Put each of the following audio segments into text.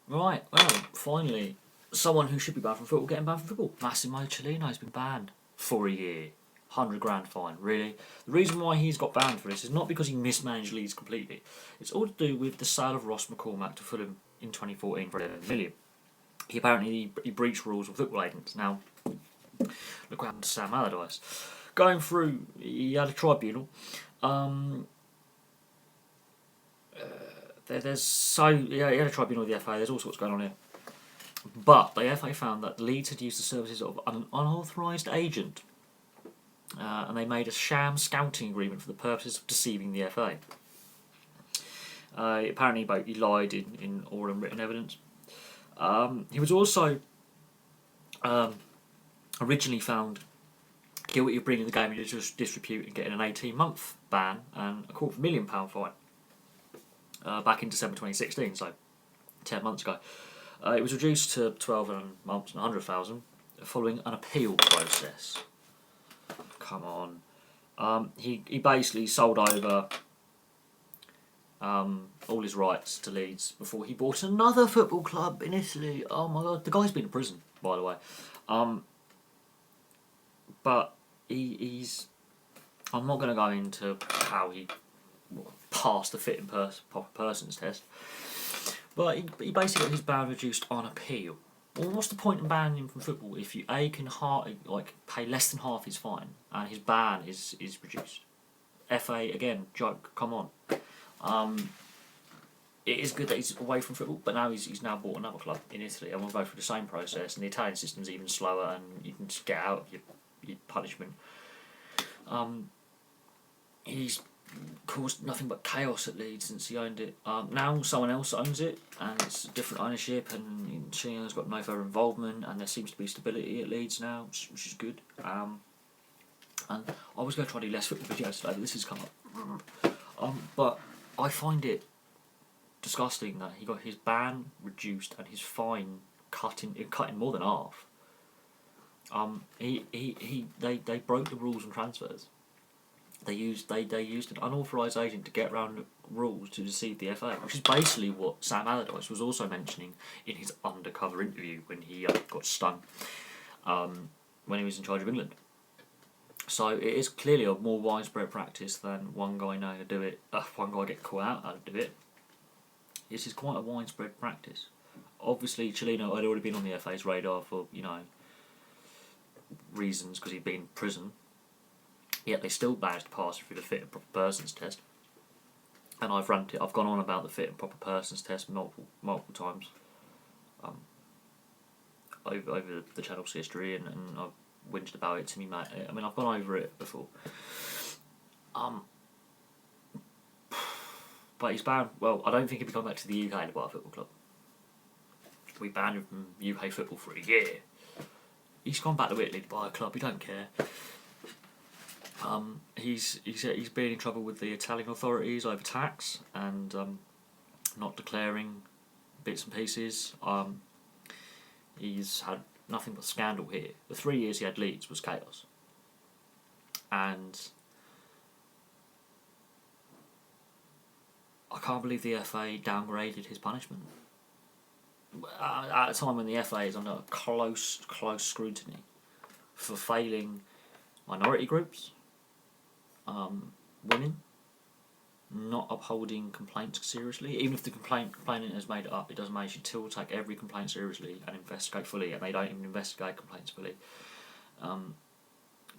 Right, well, finally, someone who should be banned from football getting banned from football. Massimo Cellino has been banned for a year. 100 grand fine, really. The reason why he's got banned for this is not because he mismanaged Leeds completely. It's all to do with the sale of Ross McCormack to Fulham in 2014 for 11 million. He apparently he breached rules with football agents. Now, look what happened to Sam Allardyce. Going through, he had a tribunal. Um, he had a tribunal with the FA. There's all sorts going on here. But the FA found that Leeds had used the services of an unauthorised agent, and they made a sham scouting agreement for the purposes of deceiving the FA. Apparently, he lied in oral and written evidence. He was also originally found guilty of bringing the game into disrepute and getting an 18-month ban and a £250,000 fine back in December 2016, so 10 months ago. It was reduced to 12 months and 100,000 following an appeal process. Come on. He basically sold over all his rights to Leeds before he bought another football club in Italy. Oh my god, the guy's been in prison, by the way. But he's. I'm not going to go into how he passed the fit and proper persons test. But he basically got his ban reduced on appeal. Well, what's the point in banning him from football if you can pay less than half his fine and his ban is reduced? FA again, joke. Come on. It is good that he's away from football, but now he's now bought another club in Italy, and we'll go through the same process. And the Italian system's even slower, and you can just get out of your punishment. He's caused nothing but chaos at Leeds since he owned it. Now someone else owns it, and it's a different ownership, and Cellino's got no further involvement, and there seems to be stability at Leeds now, which is good. And I was going to try to do less football videos today, but this has come up. But I find it disgusting that he got his ban reduced and his fine cut in more than half. They broke the rules on transfers. They used an unauthorised agent to get around the rules to deceive the FA, which is basically what Sam Allardyce was also mentioning in his undercover interview when he got stung when he was in charge of England. So it is clearly a more widespread practice than one guy knowing to do it, one guy get caught out how to do it. This is quite a widespread practice. Obviously, Cellino had already been on the FA's radar for reasons because he'd been in prison. Yet they still managed to pass through the fit and proper persons test. And I've gone on about the fit and proper persons test multiple times over the channel's history, and I've whinged about it to me, mate. I mean, I've gone over it before. But he's banned. Well, I don't think he'll be coming back to the UK to buy a football club. We banned him from UK football for a year. He's gone back to Italy to buy a club. He don't care. He's been in trouble with the Italian authorities over tax and not declaring bits and pieces. He's had nothing but scandal here. The 3 years he had Leeds was chaos, and I can't believe the FA downgraded his punishment at a time when the FA is under close scrutiny for failing minority groups. Women, not upholding complaints seriously. Even if the complainant has made it up, it doesn't matter. You should still take every complaint seriously and investigate fully, and they don't even investigate complaints fully.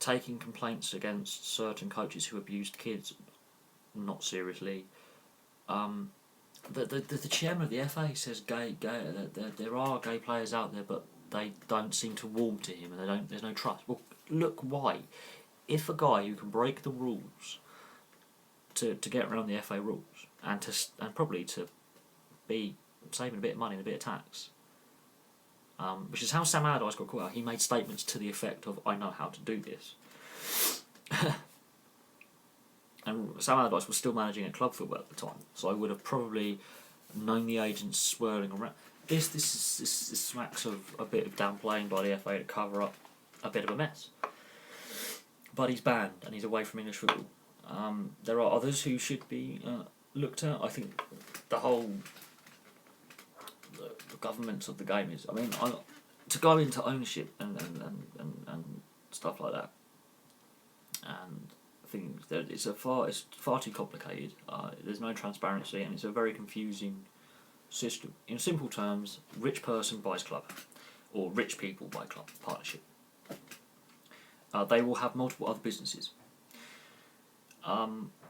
Taking complaints against certain coaches who abused kids not seriously. The chairman of the FA says there are gay players out there, but they don't seem to warm to him, and there's no trust. Well, look why. If a guy who can break the rules to get around the FA rules and probably to be saving a bit of money and a bit of tax, which is how Sam Allardyce got caught out. He made statements to the effect of, "I know how to do this," and Sam Allardyce was still managing a club football at the time, so I would have probably known the agents swirling around. This smacks of a bit of downplaying by the FA to cover up a bit of a mess. But he's banned and he's away from English football. There are others who should be looked at. I think the governments of the game is. I mean, to go into ownership and stuff like that, and things that it's far too complicated. There's no transparency, and it's a very confusing system. In simple terms, rich person buys club, or rich people buy club partnership. They will have multiple other businesses.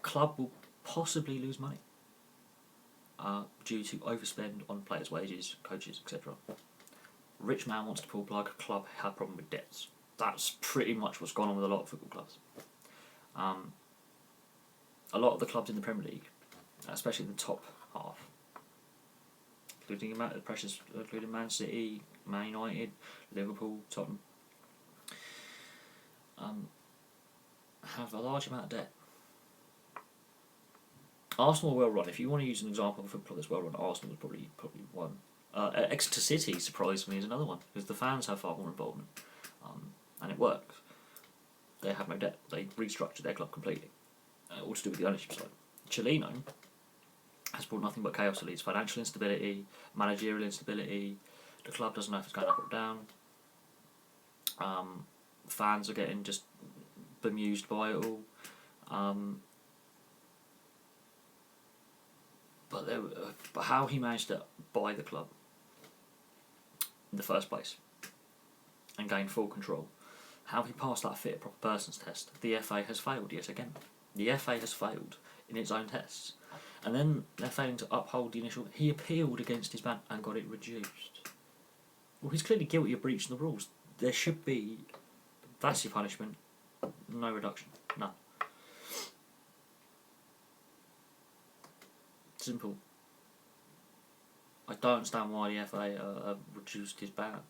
Club will possibly lose money due to overspend on players' wages, coaches, etc. Rich man wants to pull plug. Club have a problem with debts. That's pretty much what's gone on with a lot of football clubs. A lot of the clubs in the Premier League, especially the top half, including Man City, Man United, Liverpool, Tottenham, have a large amount of debt. Arsenal are well run. If you want to use an example of a football that's well run, Arsenal is probably one. Exeter City surprised me is another one because the fans have far more involvement, and it works. They have no debt. They restructured their club completely, all to do with the ownership side. Cellino has brought nothing but chaos to Leeds. Financial instability, managerial instability. The club doesn't know if it's going up or down. Fans are getting just bemused by it all. But how he managed to buy the club in the first place and gain full control, how he passed that fit proper persons test, the FA has failed yet again. The FA has failed in its own tests, and then they're failing to uphold the initial. He appealed against his ban and got it reduced. Well, he's clearly guilty of breaching the rules. There should be. That's your punishment. No reduction. None. Simple. I don't understand why the FA reduced his ban.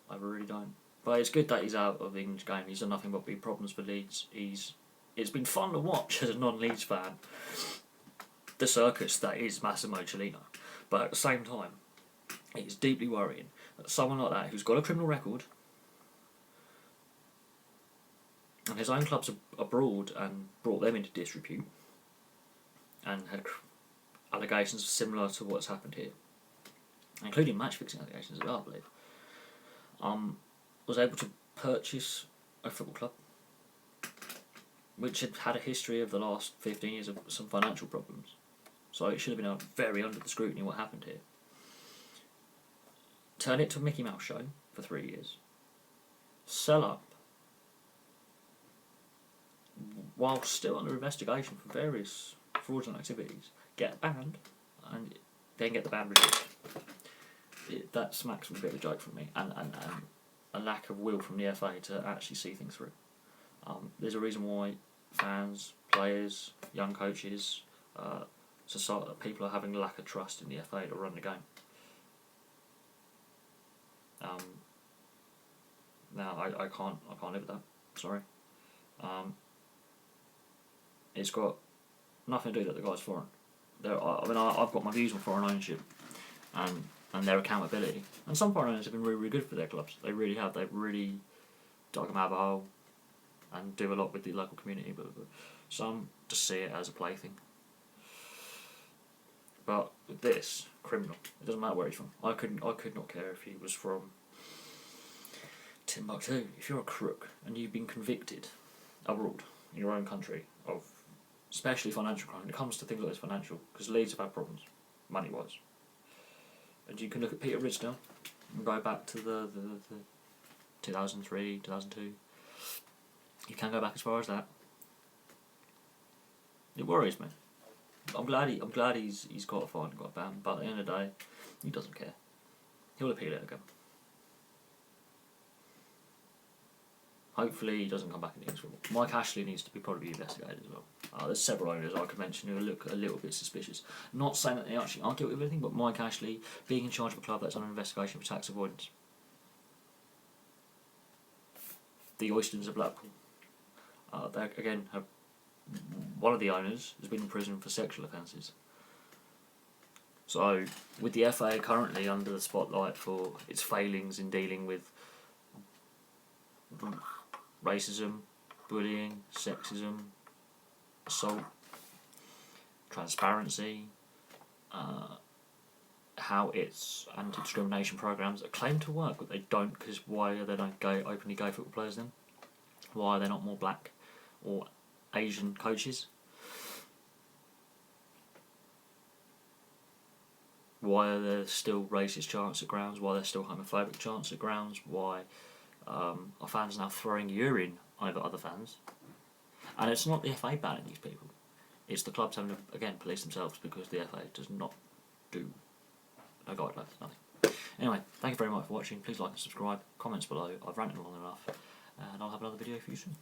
I really don't. But it's good that he's out of the English game. He's done nothing but big problems for Leeds. It's been fun to watch as a non-Leeds fan, the circus that is Massimo Cellino. But at the same time, it's deeply worrying that someone like that, who's got a criminal record, and his own clubs abroad and brought them into disrepute, and had allegations similar to what's happened here, including match-fixing allegations as well, I believe, was able to purchase a football club which had a history of the last 15 years of some financial problems. So it should have been very under the scrutiny what happened here. Turn it to a Mickey Mouse show for 3 years. Sell up while still under investigation for various fraudulent activities. Get banned and then get the ban reduced. That smacks of a bit of a joke from me, and a lack of will from the FA to actually see things through. There's a reason why fans, players, young coaches, society, people are having a lack of trust in the FA to run the game. Now I can't live with that. Sorry. It's got nothing to do that the guy's foreign. I've got my views on foreign ownership and their accountability. And some foreign owners have been really, really good for their clubs. They really have. They've really dug them out of a hole and do a lot with the local community. But some just see it as a plaything. But with this, criminal. It doesn't matter where he's from. I could not care if he was from Timbuktu. If you're a crook and you've been convicted abroad in your own country of especially financial crime, when it comes to things like this financial, because Leeds have had problems, money-wise. And you can look at Peter Ridsdale and go back to the 2003, 2002. You can go back as far as that. It worries me. I'm glad he's got a fine and got a ban, but at the end of the day, he doesn't care. He'll appeal it again. Hopefully he doesn't come back in the English football. Mike Ashley needs to probably be investigated as well. There's several owners I could mention who look a little bit suspicious. Not saying that they actually aren't guilty of anything, but Mike Ashley being in charge of a club that's under investigation for tax avoidance. The Oysters of Blackpool. They again have one of the owners has been in prison for sexual offences. So with the FA currently under the spotlight for its failings in dealing with racism, bullying, sexism, assault, transparency, how its anti-discrimination programs that claim to work, but they don't, because why are there no openly gay football players then? Why are there not more black or Asian coaches? Why are there still racist chants at grounds? Why are there still homophobic chants at grounds? Why are fans now throwing urine over other fans? And it's not the FA banning these people. It's the clubs having to, again, police themselves, because the FA does not do no guidelines, nothing. Anyway, thank you very much for watching. Please like and subscribe. Comments below. I've ranted long enough. And I'll have another video for you soon.